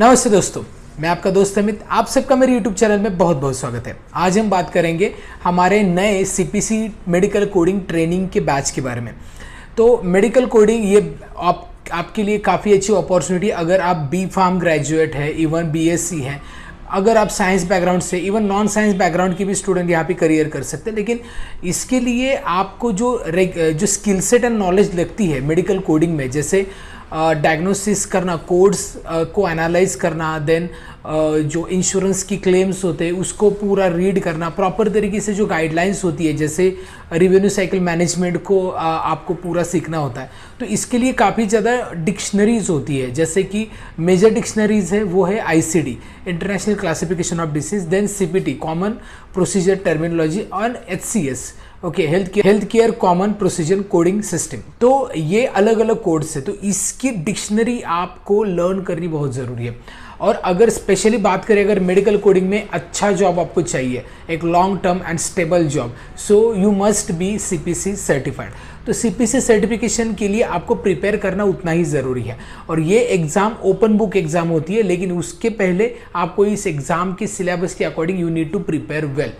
नमस्ते दोस्तों, मैं आपका दोस्त अमित। आप सबका मेरे YouTube चैनल में बहुत बहुत स्वागत है। आज हम बात करेंगे हमारे नए CPC मेडिकल कोडिंग ट्रेनिंग के बैच के बारे में। तो मेडिकल कोडिंग ये आपके लिए काफ़ी अच्छी अपॉर्चुनिटी, अगर आप B.Pharm ग्रेजुएट है, इवन BSc है, अगर आप साइंस बैकग्राउंड से, इवन नॉन साइंस बैकग्राउंड की भी स्टूडेंट यहाँ पे करियर कर सकते हैं। लेकिन इसके लिए आपको जो स्किल सेट एंड नॉलेज लगती है मेडिकल कोडिंग में, जैसे डायग्नोसिस करना, कोड्स को एनालाइज करना, देन जो इंश्योरेंस की क्लेम्स होते हैं उसको पूरा रीड करना, प्रॉपर तरीके से जो गाइडलाइंस होती है, जैसे रिवेन्यू साइकिल मैनेजमेंट को आपको पूरा सीखना होता है। तो इसके लिए काफ़ी ज़्यादा डिक्शनरीज होती है, जैसे कि मेजर डिक्शनरीज है वो है ICD, international classification of disease, then CPT, common procedure terminology, और HCS, okay, health care common procedure coding system. तो ये अलग अलग कोड्स है, तो इसकी डिक्शनरी आपको लर्न करनी बहुत ज़रूरी है। और अगर स्पेशली बात करें, अगर मेडिकल कोडिंग में अच्छा जॉब आपको चाहिए, एक long term and stable job, so you must be CPC certified. तो CPC सर्टिफिकेशन के लिए आपको प्रिपेयर करना उतना ही ज़रूरी है। और ये एग्ज़ाम ओपन बुक एग्ज़ाम होती है, लेकिन उसके पहले आपको इस एग्ज़ाम के सिलेबस के according you need to prepare well.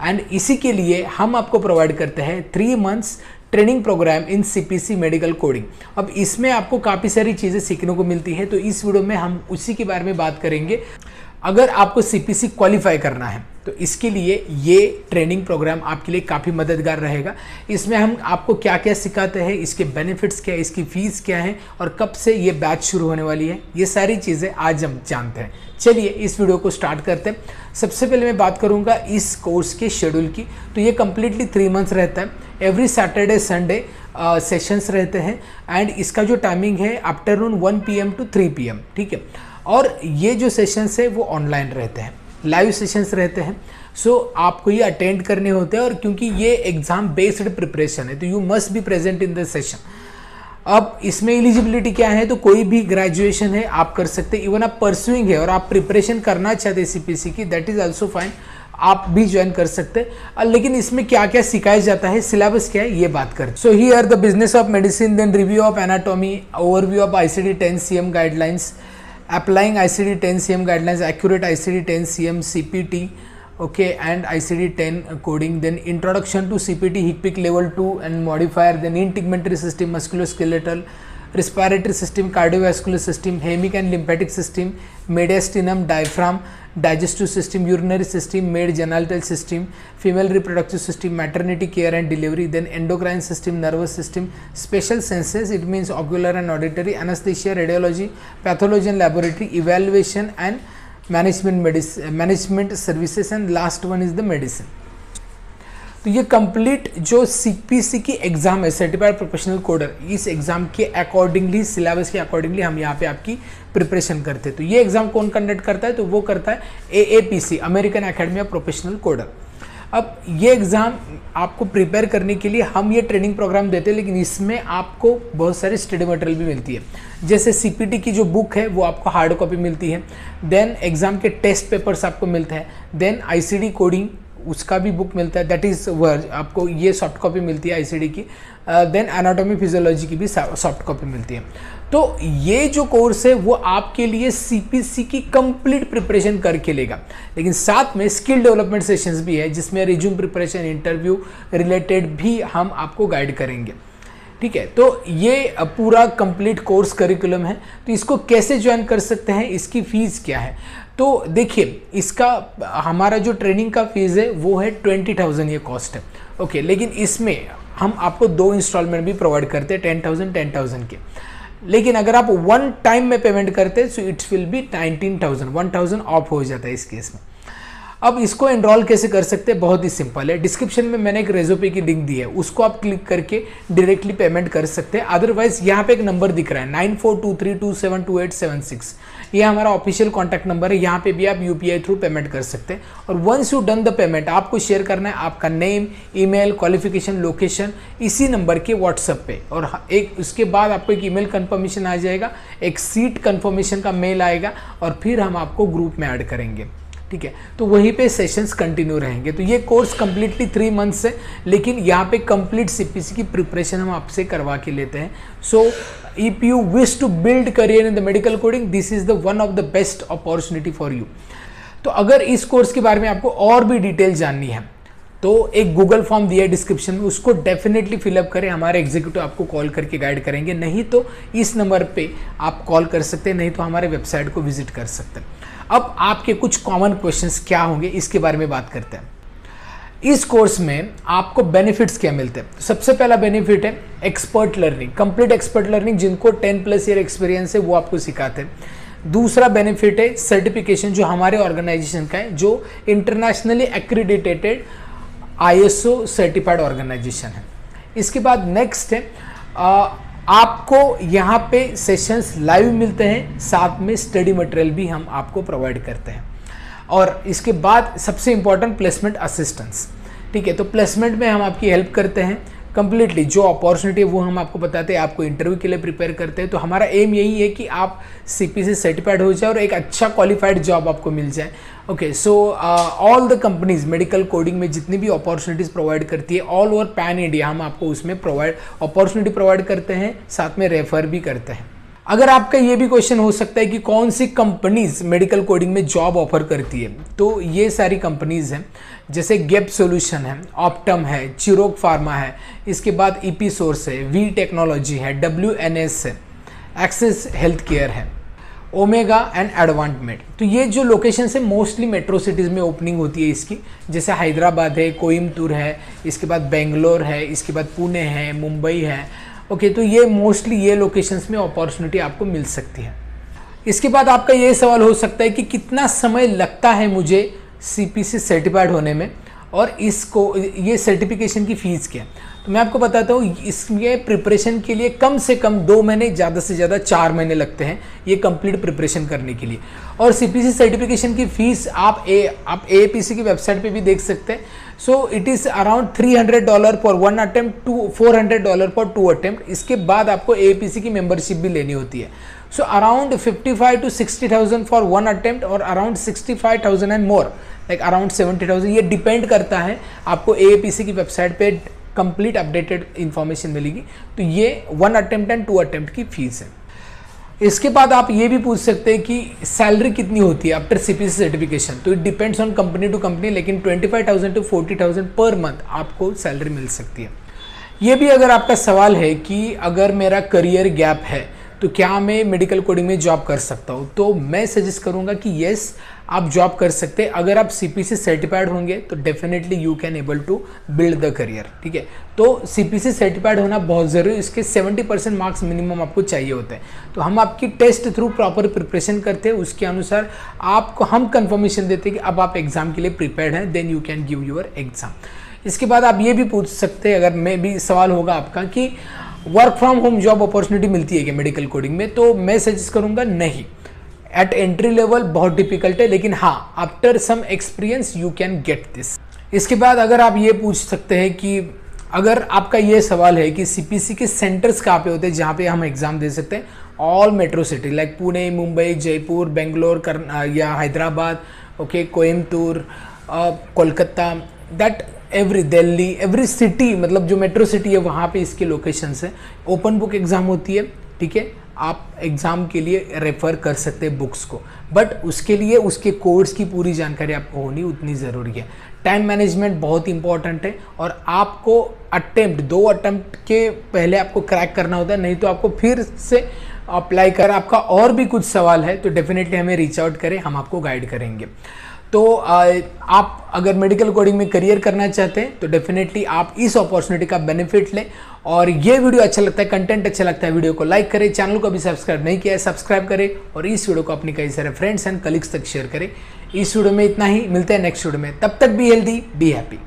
And इसी के लिए हम आपको प्रोवाइड करते हैं 3 months ट्रेनिंग प्रोग्राम इन CPC मेडिकल कोडिंग। अब इसमें आपको काफ़ी सारी चीज़ें सीखने को मिलती है, तो इस वीडियो में हम उसी के बारे में बात करेंगे। अगर आपको CPC क्वालिफाई करना है तो इसके लिए ये ट्रेनिंग प्रोग्राम आपके लिए काफ़ी मददगार रहेगा। इसमें हम आपको क्या क्या सिखाते हैं, इसके बेनिफिट्स क्या है, इसकी फ़ीस क्या है और कब से ये बैच शुरू होने वाली है, ये सारी चीज़ें आज हम जानते हैं। चलिए इस वीडियो को स्टार्ट करते हैं। सबसे पहले मैं बात करूंगा इस कोर्स के शेड्यूल की। तो ये कम्प्लीटली 3 months रहता है। एवरी सैटरडे संडे सेशंस रहते हैं, एंड इसका जो टाइमिंग है आफ्टरनून 1 PM to 3 PM, ठीक है। और ये जो सेशंस है वो ऑनलाइन रहते हैं, लाइव सेशंस रहते हैं। सो आपको ये अटेंड करने होते हैं, और क्योंकि ये एग्ज़ाम बेस्ड प्रिपरेशन है तो you must be present in the session. अब इसमें एलिजिबिलिटी क्या है, तो कोई भी ग्रेजुएशन है आप कर सकते हैं, इवन आप परस्यूइंग है और आप प्रिपरेशन करना चाहते हैं CPC की, दैट इज़ ऑल्सो फाइन, आप भी ज्वाइन कर सकते हैं। लेकिन इसमें क्या क्या सिखाया जाता है, सिलेबस क्या है, ये बात करें। So here the business of medicine, then review of anatomy, overview of ICD-10 CM guidelines, applying ICD-10 CM guidelines, accurate ICD-10 CM CPT, okay, and ICD-10 coding, then introduction to CPT HCPC level 2 and modifier, then integumentary system, musculoskeletal, respiratory system, cardiovascular system, hemic and lymphatic system, mediastinum, diaphragm, digestive system, urinary system, male genital system, female reproductive system, maternity care and delivery, then endocrine system, nervous system, special senses, it means ocular and auditory, anesthesia, radiology, pathology and laboratory, evaluation and management services, and last one is the medicine। तो ये complete जो CPC की exam है, certified professional coder, इस exam के accordingly, syllabus के accordingly हम यहाँ पे आपकी प्रिपरेशन करते हैं। तो ये एग्ज़ाम कौन कंडक्ट करता है, तो वो करता है AAPC, American academy of professional coder. अब ये एग्ज़ाम आपको प्रिपेयर करने के लिए हम ये ट्रेनिंग प्रोग्राम देते हैं, लेकिन इसमें आपको बहुत सारी स्टडी मटेरियल भी मिलती है। जैसे CPT की जो बुक है वो आपको हार्ड कॉपी मिलती है, देन एग्ज़ाम के टेस्ट पेपर्स आपको मिलते हैं, देन ICD कोडिंग उसका भी बुक मिलता है, दैट इज़ वर्ड, आपको ये सॉफ्ट कॉपी मिलती है ICD की, देन एनाटॉमी फिजियोलॉजी की भी सॉफ्ट कॉपी मिलती है। तो ये जो कोर्स है वो आपके लिए CPC की कंप्लीट प्रिपरेशन करके लेगा, लेकिन साथ में स्किल डेवलपमेंट सेशंस भी है, जिसमें रिज्यूम प्रिपरेशन, इंटरव्यू रिलेटेड भी हम आपको गाइड करेंगे, ठीक है। तो ये पूरा कंप्लीट कोर्स करिकुलम है। तो इसको कैसे ज्वाइन कर सकते हैं, इसकी फ़ीस क्या है, तो देखिए इसका हमारा जो ट्रेनिंग का फीस है वो है 20,000 ये कॉस्ट है, ओके। लेकिन इसमें हम आपको 2 इंस्टॉलमेंट भी प्रोवाइड करते हैं 10,000 के। लेकिन अगर आप 1 टाइम में पेमेंट करते हैं so it's will be 19,000, 1,000 of हो जाता है इस केस में। अब इसको एनरोल कैसे कर सकते हैं, बहुत ही सिंपल है। डिस्क्रिप्शन में मैंने एक रेज़ोपे की लिंक दी है, उसको आप क्लिक करके डायरेक्टली पेमेंट कर सकते हैं। अदरवाइज यहाँ पे एक नंबर दिख रहा है 9423272876, ये हमारा ऑफिशियल कॉन्टैक्ट नंबर है, यहाँ पे भी आप UPI थ्रू पेमेंट कर सकते हैं। और once you done the payment, आपको शेयर करना है आपका नेम, ईमेल, क्वालिफिकेशन, लोकेशन इसी नंबर के व्हाट्सएप पे, और एक उसके बाद आपको एक ईमेल कंफर्मेशन आ जाएगा, एक सीट कंफर्मेशन का मेल आएगा, और फिर हम आपको ग्रुप में ऐड करेंगे। ठीक है। तो वहीं पे सेशंस कंटिन्यू रहेंगे। तो ये कोर्स कम्प्लीटली 3 मंथ्स है, लेकिन यहाँ पे कंप्लीट सीपीसी की प्रिपरेशन हम आपसे करवा के लेते हैं। So if you wish to build career in the medical coding, this is the one of the best opportunity for you. तो अगर इस कोर्स के बारे में आपको और भी डिटेल जाननी है तो एक गूगल फॉर्म दिया है डिस्क्रिप्शन में, उसको डेफिनेटली फिलअप करें, हमारे एग्जीक्यूटिव आपको कॉल करके गाइड करेंगे। नहीं तो इस नंबर पे आप कॉल कर सकते हैं, नहीं तो हमारे वेबसाइट को विजिट कर सकते हैं। अब आपके कुछ कॉमन क्वेश्चंस क्या होंगे इसके बारे में बात करते हैं। इस कोर्स में आपको बेनिफिट्स क्या मिलते हैं? सबसे पहला बेनिफिट है expert learning, complete expert learning. जिनको 10+ ईयर एक्सपीरियंस है वो आपको सिखाते हैं। दूसरा बेनिफिट है सर्टिफिकेशन, जो हमारे ऑर्गेनाइजेशन का है, जो इंटरनेशनली एक्रेडिटेटेड ISO सर्टिफाइड ऑर्गेनाइजेशन है। इसके बाद नेक्स्ट है आपको यहाँ पे सेशंस लाइव मिलते हैं, साथ में स्टडी मटेरियल भी हम आपको प्रोवाइड करते हैं। और इसके बाद सबसे इंपॉर्टेंट प्लेसमेंट असिस्टेंस, ठीक है। तो प्लेसमेंट में हम आपकी हेल्प करते हैं कंप्लीटली। जो अपॉर्चुनिटी है वो हम आपको बताते हैं, आपको इंटरव्यू के लिए प्रिपेयर करते हैं। तो हमारा एम यही है कि आप CPC सर्टिफाइड हो जाए और एक अच्छा क्वालिफाइड जॉब आपको मिल जाए। Okay, so all the companies medical coding में जितनी भी अपॉर्चुनिटीज़ प्रोवाइड करती है ऑल ओवर पैन इंडिया, हम आपको उसमें अपॉर्चुनिटी प्रोवाइड करते हैं, साथ में रेफर भी करते हैं। अगर आपका ये भी क्वेश्चन हो सकता है कि कौन सी कंपनीज मेडिकल कोडिंग में जॉब ऑफर करती है, तो ये सारी कंपनीज हैं, जैसे गेप सॉल्यूशन है, ऑप्टम है, चिरोक फार्मा है, इसके बाद ईपीसोर्स है, वी टेक्नोलॉजी है, WNS है, एक्सेस हेल्थ केयर है, ओमेगा एंड एडवांटमेड। तो ये जो लोकेशन है मोस्टली मेट्रो सिटीज़ में ओपनिंग होती है इसकी, जैसे हैदराबाद है, कोयम्बतूर है, इसके बाद बेंगलोर है, इसके बाद पुणे है, मुंबई है। ओके, तो ये मोस्टली ये लोकेशंस में अपॉर्चुनिटी आपको मिल सकती है। इसके बाद आपका ये सवाल हो सकता है कि कितना समय लगता है मुझे CPC सर्टिफाइड होने में, और इसको ये सर्टिफिकेशन की फ़ीस क्या है। तो मैं आपको बताता हूँ, इसमें प्रिपरेशन के लिए कम से कम 2 महीने, ज़्यादा से ज़्यादा 4 महीने लगते हैं ये कंप्लीट प्रिपरेशन करने के लिए। और CPC सर्टिफिकेशन की फ़ीस आप AAPC की वेबसाइट पे भी देख सकते हैं। So it is around $300 for 1 attempt to $400 for 2 attempt. इसके बाद आपको AAPC की मेंबरशिप भी लेनी होती है। So around 55,000 to 60,000 for 1 attempt और around 65,000 and more, like around 70,000। ये डिपेंड करता है, आपको AAPC की वेबसाइट पे कंप्लीट अपडेटेड इंफॉर्मेशन मिलेगी। तो ये 1 अटेम्प्ट एंड 2 अटेम्प्ट की फीस है। इसके बाद आप ये भी पूछ सकते हैं कि सैलरी कितनी होती है आफ्टर CPC सर्टिफिकेशन। तो it depends on company to company, लेकिन 25,000 to 40,000 पर मंथ आपको सैलरी मिल सकती है। ये भी अगर आपका सवाल है कि अगर मेरा करियर गैप है तो क्या मैं मेडिकल कोडिंग में जॉब कर सकता हूँ, तो मैं सजेस्ट करूँगा कि येस, आप जॉब कर सकते हैं। अगर आप CPC सर्टिफाइड होंगे तो definitely you can able to build the career, ठीक है। तो CPC सर्टिफाइड होना बहुत ज़रूरी है, इसके 70% मार्क्स मिनिमम आपको चाहिए होते हैं। तो हम आपकी टेस्ट थ्रू प्रॉपर प्रिपरेशन करते हैं, उसके अनुसार आपको हम कंफर्मेशन देते हैं कि अब आप एग्ज़ाम के लिए प्रिपेयर्ड हैं, then you can give your exam. इसके बाद आप ये भी पूछ सकते हैं, अगर मैं भी सवाल होगा आपका कि work from home job opportunity मिलती है क्या मेडिकल कोडिंग में, तो मैं सजेस्ट करूँगा नहीं। एट एंट्री लेवल बहुत डिफिकल्ट है, लेकिन हाँ, after some experience you can get this. इसके बाद अगर आप ये पूछ सकते हैं कि अगर आपका ये सवाल है कि CPC के सेंटर्स कहाँ पे होते हैं जहाँ पे हम एग्ज़ाम दे सकते हैं, all metro city like Pune, Mumbai, Jaipur, Bangalore या Hyderabad, okay, Coimbatore, Kolkata, that every Delhi, every city, मतलब जो मेट्रो सिटी है वहाँ पे इसके लोकेशंस है। ओपन बुक एग्ज़ाम होती है, ठीक है। आप एग्ज़ाम के लिए रेफ़र कर सकते हैं बुक्स को, बट उसके लिए उसके कोर्स की पूरी जानकारी आपको होनी उतनी ज़रूरी है। टाइम मैनेजमेंट बहुत इंपॉर्टेंट है, और आपको 2 अटेम्प्ट के पहले आपको क्रैक करना होता है, नहीं तो आपको फिर से अप्लाई कर। आपका और भी कुछ सवाल है तो डेफिनेटली हमें रीच आउट करें, हम आपको गाइड करेंगे। तो आप अगर मेडिकल कोडिंग में करियर करना चाहते हैं तो डेफिनेटली आप इस अपॉर्चुनिटी का बेनिफिट लें। और ये वीडियो अच्छा लगता है, कंटेंट अच्छा लगता है, वीडियो को लाइक करें, चैनल को अभी सब्सक्राइब नहीं किया है सब्सक्राइब करें, और इस वीडियो को अपने कई सारे फ्रेंड्स एंड कलीग्स तक शेयर करें। इस वीडियो में इतना ही, मिलते हैं नेक्स्ट वीडियो में, तब तक बी हेल्दी, बी हैप्पी।